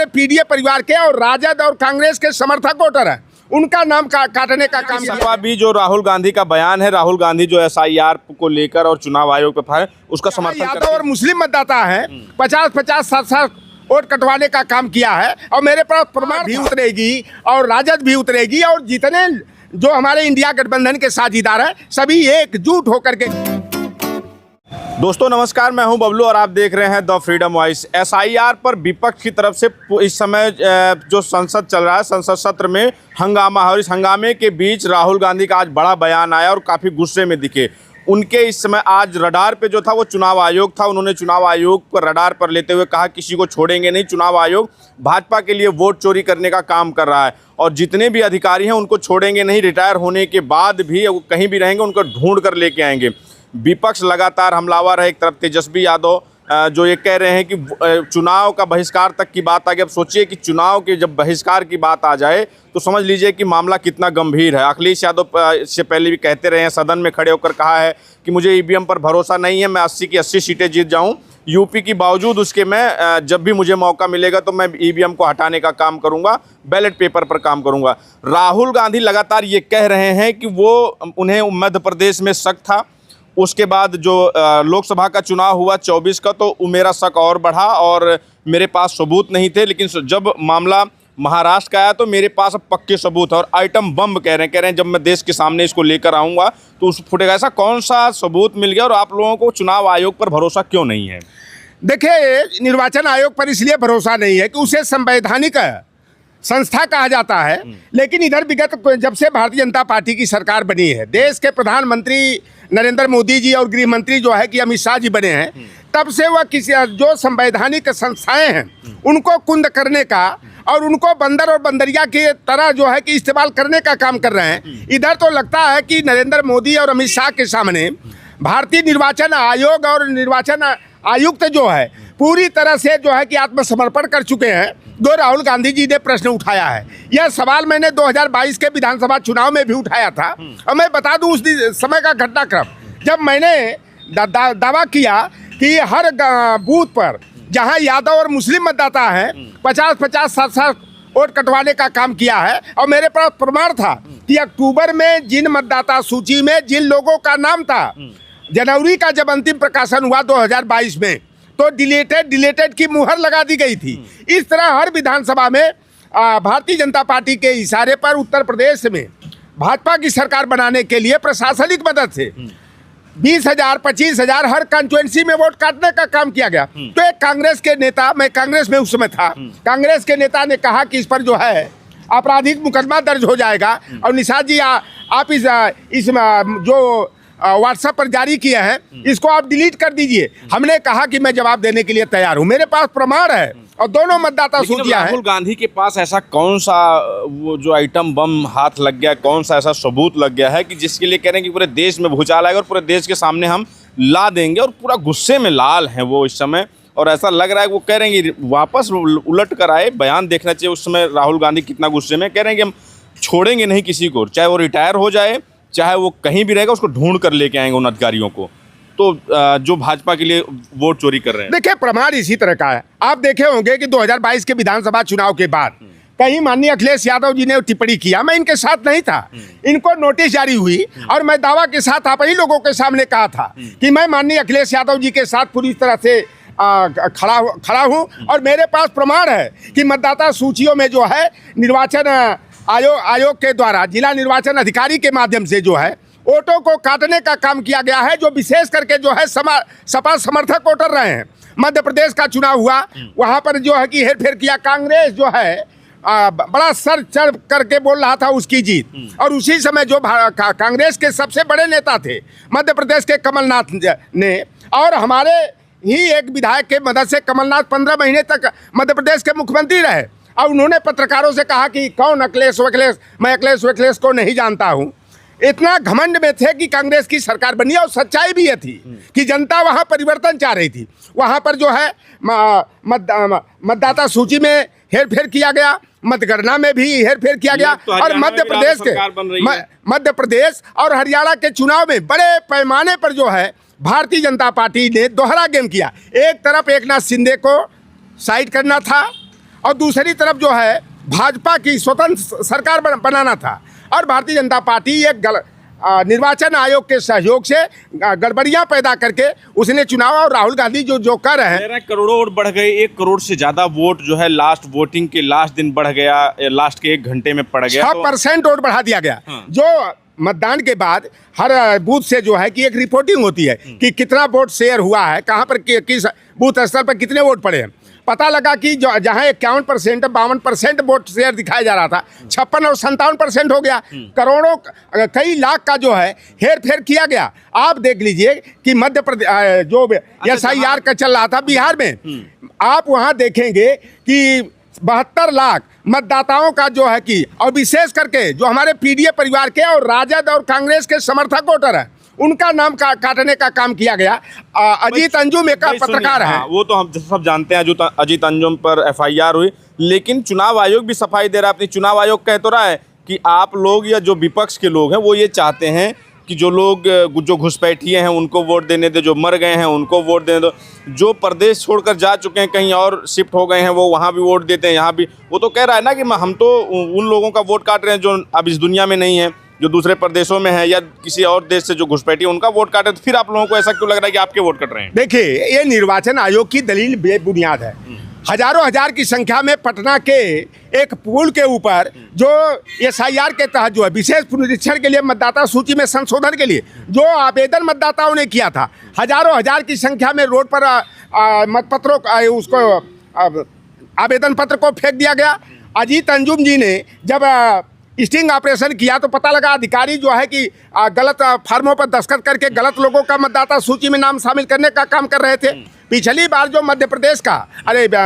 हमारे पीडीए परिवार के और राजद और कांग्रेस के समर्थक वोटर हैं, उनका नाम काटने का काम किया। भी जो राहुल गांधी का बयान है, राहुल गांधी जो एसआईआर को लेकर और चुनाव आयोग पे है, उसका समर्थन यादव और मुस्लिम मतदाता है, 50-50 7-7 वोट कटवाने का काम किया है। और मेरे पास प्रमाण भी उतरेगी और राजद भी उतरेगी और जितने जो हमारे इंडिया गठबंधन के साझीदार हैं सभी एकजुट होकर के। दोस्तों नमस्कार, मैं हूं बबलू और आप देख रहे हैं द फ्रीडम वॉइस। एसआईआर पर विपक्ष की तरफ से इस समय जो संसद चल रहा है, संसद सत्र में हंगामा है और इस हंगामे के बीच राहुल गांधी का आज बड़ा बयान आया और काफ़ी गुस्से में दिखे। उनके इस समय आज रडार पे जो था वो चुनाव आयोग था। उन्होंने चुनाव आयोग को रडार पर लेते हुए कहा किसी को छोड़ेंगे नहीं, चुनाव आयोग भाजपा के लिए वोट चोरी करने का काम कर रहा है और जितने भी अधिकारी हैं उनको छोड़ेंगे नहीं, रिटायर होने के बाद भी वो कहीं भी रहेंगे उनको ढूंढ कर लेके आएंगे। विपक्ष लगातार हमलावर है। एक तरफ तेजस्वी यादव जो ये कह रहे हैं कि चुनाव का बहिष्कार तक की बात आ गई। अब सोचिए कि चुनाव के जब बहिष्कार की बात आ जाए तो समझ लीजिए कि मामला कितना गंभीर है। अखिलेश यादव इससे पहले भी कहते रहे हैं, सदन में खड़े होकर कहा है कि मुझे ईवीएम पर भरोसा नहीं है, मैं 80 की 80 सीटें जीत जाऊं यूपी की, बावजूद उसके मैं जब भी मुझे मौका मिलेगा तो मैं ईवीएम को हटाने का काम करूंगा, बैलेट पेपर पर काम करूंगा। राहुल गांधी लगातार ये कह रहे हैं कि वो उन्हें मध्य प्रदेश में शक था, उसके बाद जो लोकसभा का चुनाव हुआ 24 का तो मेरा शक और बढ़ा और मेरे पास सबूत नहीं थे, लेकिन जब मामला महाराष्ट्र का आया तो मेरे पास अब पक्के सबूत है और आइटम बम कह रहे हैं जब मैं देश के सामने इसको लेकर आऊँगा तो उस फुटेगा। ऐसा कौन सा सबूत मिल गया और आप लोगों को चुनाव आयोग पर भरोसा क्यों नहीं है? देखिए, निर्वाचन आयोग पर इसलिए भरोसा नहीं है कि उसे संवैधानिक संस्था कहा जाता है, लेकिन इधर विगत जब से भारतीय जनता पार्टी की सरकार बनी है, देश के प्रधानमंत्री नरेंद्र मोदी जी और गृह मंत्री जो है कि अमित शाह जी बने हैं, तब से वह किसी जो संवैधानिक संस्थाएं हैं उनको कुंद करने का और उनको बंदर और बंदरिया की तरह जो है कि इस्तेमाल करने का काम कर रहे हैं। इधर तो लगता है कि नरेंद्र मोदी और अमित शाह के सामने भारतीय निर्वाचन आयोग और निर्वाचन आयुक्त जो है पूरी तरह से जो है कि आत्मसमर्पण कर चुके हैं। जो राहुल गांधी जी ने प्रश्न उठाया है, यह सवाल मैंने 2022 के विधानसभा चुनाव में भी उठाया था और मैं बता दूं उस समय का घटनाक्रम, जब मैंने दावा किया कि हर बूथ पर जहां यादव और मुस्लिम मतदाता हैं 50-50 7-7 वोट कटवाने का काम किया है। और मेरे पास प्रमाण था कि अक्टूबर में जिन मतदाता सूची में जिन लोगों का नाम था, जनवरी का जब अंतिम प्रकाशन हुआ 2022 में तो डिलीटेड की मुहर लगा दी गई थी। इस तरह हर विधानसभा में भारतीय जनता पार्टी के इशारे पर उत्तर प्रदेश में भाजपा की सरकार बनाने के लिए प्रशासनिक मदद से 20,000 25,000 हर कॉन्स्टिट्यूएंसी में वोट काटने का काम किया गया। तो एक कांग्रेस के नेता, मैं कांग्रेस में उस समय था, कांग्रेस के नेता ने कहा कि इस पर जो है आपराधिक मुकदमा दर्ज हो जाएगा और निषाद जी आप इस जो व्हाट्सएप पर जारी किया है इसको आप डिलीट कर दीजिए। हमने कहा कि मैं जवाब देने के लिए तैयार हूं, मेरे पास प्रमाण है और दोनों मतदाता सूचियां हैं। राहुल गांधी के पास ऐसा कौन सा वो जो आइटम बम हाथ लग गया, कौन सा ऐसा सबूत लग गया है कि जिसके लिए कह रहे हैं कि पूरे देश में भूचाल आएगा और पूरे देश के सामने हम ला देंगे, और पूरा गुस्से में लाल हैं वो इस समय और ऐसा लग रहा है वो कह रहे हैं कि वापस उलट कर आए। बयान देखना चाहिए उस समय राहुल गांधी कितना गुस्से में, कह रहे हैं कि हम छोड़ेंगे नहीं किसी को, चाहे वो रिटायर हो जाए चाहे वो कहीं भी रहेगा, उसको ढूंढ कर लेके आएंगे उन अधिकारियों को तो जो भाजपा के लिए वोट चोरी कर रहे हैं। देखिए, प्रमाण इसी तरह का है। आप देखे होंगे कि 2022 के विधानसभा चुनाव के बाद कहीं माननीय अखिलेश यादव जी ने टिप्पणी किया, मैं इनके साथ नहीं था, इनको नोटिस जारी हुई और मैं दावा के साथ आप ही लोगों के सामने कहा था कि मैं माननीय अखिलेश यादव जी के साथ पूरी तरह से खड़ा हूं और मेरे पास प्रमाण है कि मतदाता सूचियों में जो है निर्वाचन आयोग के द्वारा जिला निर्वाचन अधिकारी के माध्यम से जो है वोटों को काटने का काम किया गया है, जो विशेष करके जो है सपा समर्थक वोटर रहे हैं। मध्य प्रदेश का चुनाव हुआ, वहां पर जो है कि हेरफेर किया, कांग्रेस जो है बड़ा सर चढ़ करके बोल रहा था उसकी जीत, और उसी समय जो कांग्रेस के सबसे बड़े नेता थे मध्य प्रदेश के कमलनाथ ने, और हमारे ही एक विधायक के मदद से कमलनाथ 15 महीने तक मध्य प्रदेश के मुख्यमंत्री रहे और उन्होंने पत्रकारों से कहा कि कौन अखिलेश वखिलेश, मैं अखिलेश को नहीं जानता हूं। इतना घमंड में थे कि कांग्रेस की सरकार बनी और सच्चाई भी ये थी कि जनता वहां परिवर्तन चाह रही थी। वहां पर जो है मतदाता सूची में हेरफेर किया गया, मतगणना में भी हेरफेर किया गया और मध्य प्रदेश और हरियाणा के चुनाव में बड़े पैमाने पर जो है भारतीय जनता पार्टी ने दोहरा गेम किया। एक तरफ एकनाथ शिंदे को साइड करना था और दूसरी तरफ जो है भाजपा की स्वतंत्र सरकार बनाना था। और भारतीय जनता पार्टी एक निर्वाचन आयोग के सहयोग से गड़बड़ियां पैदा करके उसने चुनाव, और राहुल गांधी जो कर रहे हैं। करोड़ों वोट बढ़ गए, 1 करोड़ से ज्यादा वोट जो है लास्ट वोटिंग के लास्ट दिन बढ़ गया, लास्ट के 1 घंटे में पड़ गया, 6% वोट बढ़ा दिया गया। हाँ। जो मतदान के बाद हर बूथ से जो है कि एक रिपोर्टिंग होती है कि कितना वोट शेयर हुआ है, कहाँ पर किस बूथ स्तर पर कितने वोट पड़े हैं। पता लगा कि जहाँ 51% 52% वोट शेयर दिखाया जा रहा था, 56 और 57% हो गया। करोड़ों कई लाख का जो है हेर फेर किया गया। आप देख लीजिए कि मध्य प्रदेश जो SIR का चल रहा था बिहार में, आप वहाँ देखेंगे कि 72 लाख मतदाताओं का जो है कि, और विशेष करके जो हमारे PDA परिवार के और राजद और कांग्रेस के समर्थक वोटर हैं, उनका नाम काटने का काम किया गया। अजीत अंजुम एक पत्रकार है। वो तो हम सब जानते हैं, जो अजीत अंजुम पर FIR हुई, लेकिन चुनाव आयोग भी सफाई दे रहा है अपनी। चुनाव आयोग कह तो रहा है कि आप लोग या जो विपक्ष के लोग हैं वो ये चाहते हैं कि जो लोग जो घुसपैठिए हैं उनको वोट देने दो, जो मर गए हैं उनको वोट देने दो, जो प्रदेश छोड़कर जा चुके हैं कहीं और शिफ्ट हो गए हैं वो वहाँ भी वोट देते हैं, यहाँ भी। वो तो कह रहा है ना कि हम तो उन लोगों का वोट काट रहे हैं जो अब इस दुनिया में नहीं है, जो दूसरे प्रदेशों में है या किसी और देश से जो घुसपैठी उनका वोट काटे। तो फिर आप लोगों को ऐसा क्यों लग रहा है कि आपके वोट कट रहे हैं? देखिए, ये निर्वाचन आयोग की दलील बेबुनियाद है। हजारों हजार की संख्या में पटना के एक पुल के ऊपर जो SIR के तहत जो है विशेष पुनरीक्षण के लिए मतदाता सूची में संशोधन के लिए जो आवेदन मतदाताओं ने किया था, हजारों हजार की संख्या में रोड पर मतपत्रों उसको आवेदन पत्र को फेंक दिया गया। अजीत अंजुम जी ने जब स्टिंग ऑपरेशन किया तो पता लगा अधिकारी जो है कि गलत फार्मों पर दस्तखत करके गलत लोगों का मतदाता सूची में नाम शामिल करने का काम कर रहे थे। पिछली बार जो मध्य प्रदेश का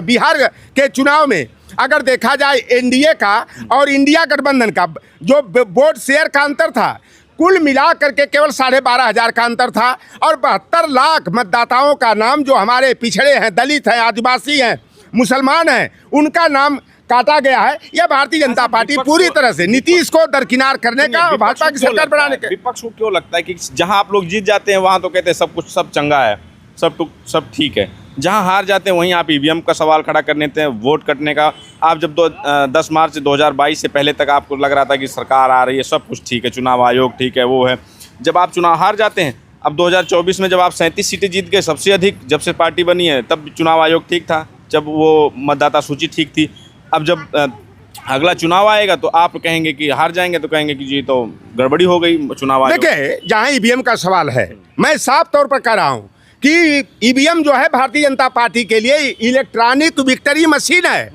बिहार के चुनाव में अगर देखा जाए NDA का और इंडिया गठबंधन का जो वोट शेयर का अंतर था, कुल मिला करके केवल 12,500 का अंतर था। और 72 लाख मतदाताओं का नाम जो हमारे पिछड़े हैं, दलित हैं, आदिवासी हैं, मुसलमान हैं, उनका नाम काटा गया है। यह भारतीय जनता पार्टी पूरी तरह से नीतीश को दरकिनार करने का, भाजपा की सरकार बनाने का। विपक्ष को क्यों लगता है कि जहां आप लोग जीत जाते हैं वहां तो कहते हैं सब कुछ सब चंगा है, सब ठीक है, जहां हार जाते हैं वहीं आप EVM का सवाल खड़ा कर देते हैं, वोट कटने का। आप जब 10 मार्च 2022 से पहले तक आपको लग रहा था कि सरकार आ रही है, सब कुछ ठीक है, चुनाव आयोग ठीक है, वो है। जब आप चुनाव हार जाते हैं, अब 2024 में जब आप 37 सीटें जीत गए, सबसे अधिक जब से पार्टी बनी है, तब चुनाव आयोग ठीक था, जब वो मतदाता सूची ठीक थी। अब जब अगला चुनाव आएगा तो आप कहेंगे कि हार जाएंगे तो कहेंगे कि जी तो गड़बड़ी हो गई चुनाव आयोग। देखिए, जहां EVM का सवाल है, मैं साफ तौर पर कह रहा हूं कि EVM जो है भारतीय जनता पार्टी के लिए इलेक्ट्रॉनिक विक्ट्री मशीन है।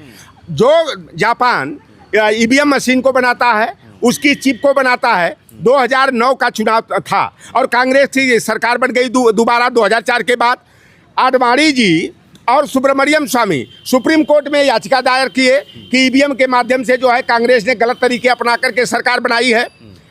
जो जापान EVM मशीन को बनाता है, उसकी चिप को बनाता है। 2009 का चुनाव था और कांग्रेस की सरकार बन गई दोबारा 2004 के बाद। आडवाणी जी और सुब्रमण्यम स्वामी सुप्रीम कोर्ट में याचिका दायर किए कि EVM के माध्यम से जो है कांग्रेस ने गलत तरीके अपना करके सरकार बनाई है।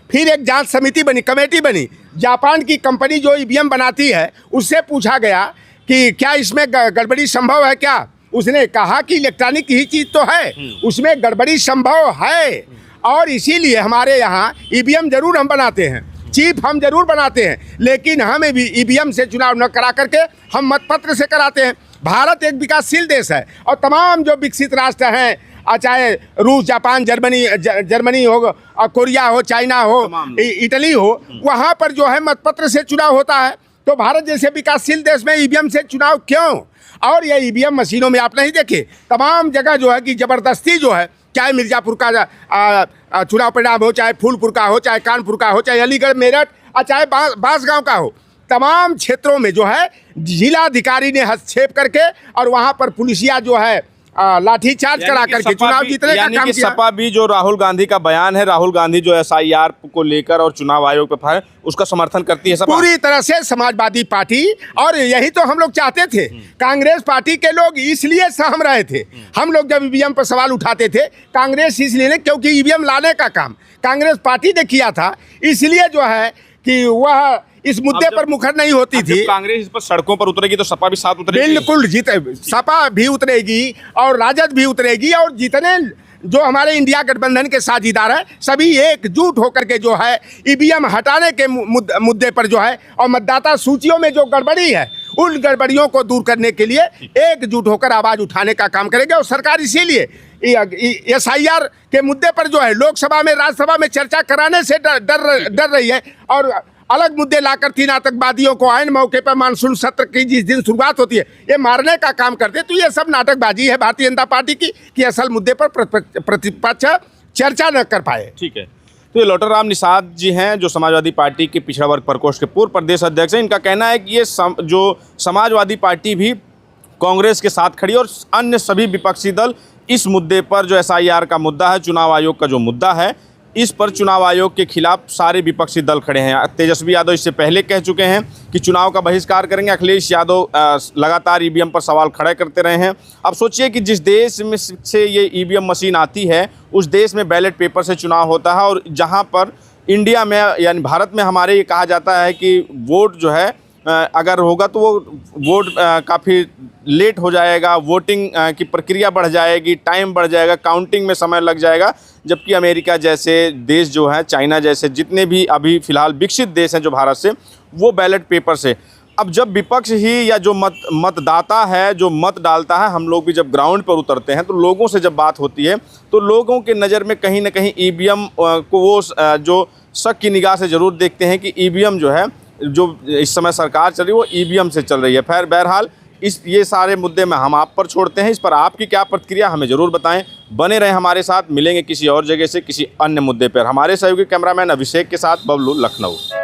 फिर एक जांच समिति बनी, कमेटी बनी। जापान की कंपनी जो EVM बनाती है उससे पूछा गया कि क्या इसमें गड़बड़ी संभव है क्या? उसने कहा कि इलेक्ट्रॉनिक ही चीज़ तो है, उसमें गड़बड़ी संभव है। और इसीलिए हमारे यहाँ EVM जरूर हम बनाते हैं, चिप हम जरूर बनाते हैं, लेकिन हमें भी EVM से चुनाव न करा करके हम मतपत्र से कराते हैं। भारत एक विकासशील देश है और तमाम जो विकसित राष्ट्र हैं, चाहे रूस, जापान, जर्मनी हो, कोरिया हो, चाइना हो, इटली हो, वहाँ पर जो है मतपत्र से चुनाव होता है। तो भारत जैसे विकासशील देश में EVM से चुनाव क्यों? और ये EVM मशीनों में आप नहीं देखे, तमाम जगह जो है कि ज़बरदस्ती जो है, चाहे मिर्ज़ापुर का चुनाव परिणाम हो, चाहे फूलपुर का हो, चाहे कानपुर का हो, चाहे अलीगढ़, मेरठ और चाहे बांसगांव का हो, तमाम क्षेत्रों में जो है जिलाधिकारी ने हस्तक्षेप करके और वहाँ पर पुलिसिया जो है लाठीचार्ज करा करके चुनाव जीतने का काम किया। सपा भी जो राहुल गांधी का बयान है, राहुल गांधी जो SIR को लेकर और चुनाव आयोग पे फायर, उसका समर्थन करती है सपा पूरी तरह से। समाजवादी पार्टी, और यही तो हम लोग चाहते थे। कांग्रेस पार्टी के लोग इसलिए सहम रहे थे, हम लोग जब EVM पर सवाल उठाते थे, कांग्रेस इसलिए क्योंकि EVM लाने का काम कांग्रेस पार्टी ने किया था, इसलिए जो है कि वह इस मुद्दे पर मुखर नहीं होती थी। कांग्रेस इस पर सड़कों पर उतरेगी तो सपा भी साथ उतरेगी। बिल्कुल, सपा भी उतरेगी और राजद भी उतरेगी और जितने जो हमारे इंडिया गठबंधन के साझीदार हैं, सभी एकजुट होकर के जो है ईवीएम हटाने के मुद्दे पर जो है और मतदाता सूचियों में जो गड़बड़ी है उन गड़बड़ियों को दूर करने के लिए एकजुट होकर आवाज उठाने का काम करेंगे। और सरकार इसीलिए SIR के मुद्दे पर जो है लोकसभा में, राज्यसभा में चर्चा कराने से डर रही है और अलग मुद्दे लाकर 3 आतंकवादियों को आइन मौके पर मानसून सत्र की जिस दिन शुरुआत होती है ये मारने का काम करते। तो ये सब नाटकबाजी है भारतीय जनता पार्टी की कि असल मुद्दे पर प्रतिपक्ष चर्चा न कर पाए। ठीक है, तो ये लौटर राम निषाद जी हैं जो समाजवादी पार्टी के पिछड़ा वर्ग प्रकोष्ठ के पूर्व प्रदेश अध्यक्ष हैं। इनका कहना है कि ये जो समाजवादी पार्टी भी कांग्रेस के साथ खड़ी और अन्य सभी विपक्षी दल इस मुद्दे पर जो SIR का मुद्दा है, चुनाव आयोग का जो मुद्दा है, इस पर चुनाव आयोग के खिलाफ सारे विपक्षी दल खड़े हैं। तेजस्वी यादव इससे पहले कह चुके हैं कि चुनाव का बहिष्कार करेंगे। अखिलेश यादव लगातार ईवीएम पर सवाल खड़े करते रहे हैं। अब सोचिए कि जिस देश में से ये ईवीएम मशीन आती है उस देश में बैलेट पेपर से चुनाव होता है और जहां पर इंडिया में यानी भारत में हमारे ये कहा जाता है कि वोट जो है अगर होगा तो वो वोट काफ़ी लेट हो जाएगा, वोटिंग की प्रक्रिया बढ़ जाएगी, टाइम बढ़ जाएगा, काउंटिंग में समय लग जाएगा। जबकि अमेरिका जैसे देश जो है, चाइना जैसे जितने भी अभी फ़िलहाल विकसित देश हैं जो भारत से, वो बैलेट पेपर से। अब जब विपक्ष ही या जो मतदाता है जो मत डालता है, हम लोग भी जब ग्राउंड पर उतरते हैं तो लोगों से जब बात होती है तो लोगों के नज़र में कहीं ना कहीं ईवीएम को वो जो शक की निगाह से ज़रूर देखते हैं कि ईवीएम जो है, जो इस समय सरकार चल रही है वो ईवीएम से चल रही है। खैर बहरहाल ये सारे मुद्दे में हम आप पर छोड़ते हैं। इस पर आपकी क्या प्रतिक्रिया हमें ज़रूर बताएं। बने रहें हमारे साथ, मिलेंगे किसी और जगह से किसी अन्य मुद्दे पर। हमारे सहयोगी कैमरामैन अभिषेक के साथ बबलू, लखनऊ।